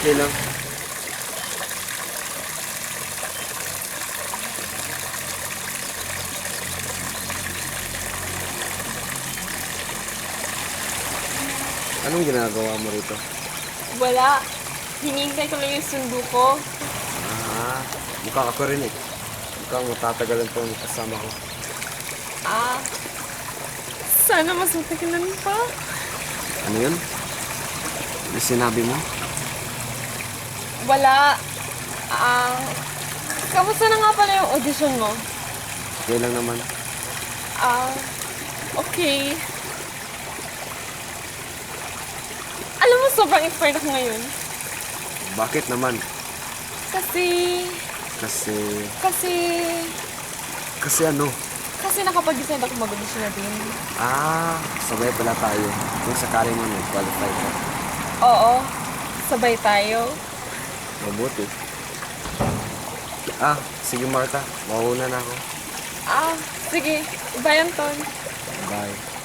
Okay lang. Anong ginagawa mo rito? Wala. Hinihintay ko lang yung sundo ko. Ah, mukha ako rin eh. Mukhang matatagalan tong kasama ko. Ah, sana mas matagalan pa. Ano yun? Yung sinabi mo? Wala. Kamusta na nga pala yung audition mo? Okay lang naman. Ah, okay. Alam mo, sobrang inspired ako ngayon. Bakit naman? Kasi, Kasi... kasi, Kasi ano? kasi nakapag-decide ako mag-audition na din. Ah, sabay pala tayo. Kung sakali mo nag-qualify ka. Oo, sabay tayo. Mabuti. Ah, sige Martha. Mauna na ako. Ah, sige. Bye, Anton. Bye.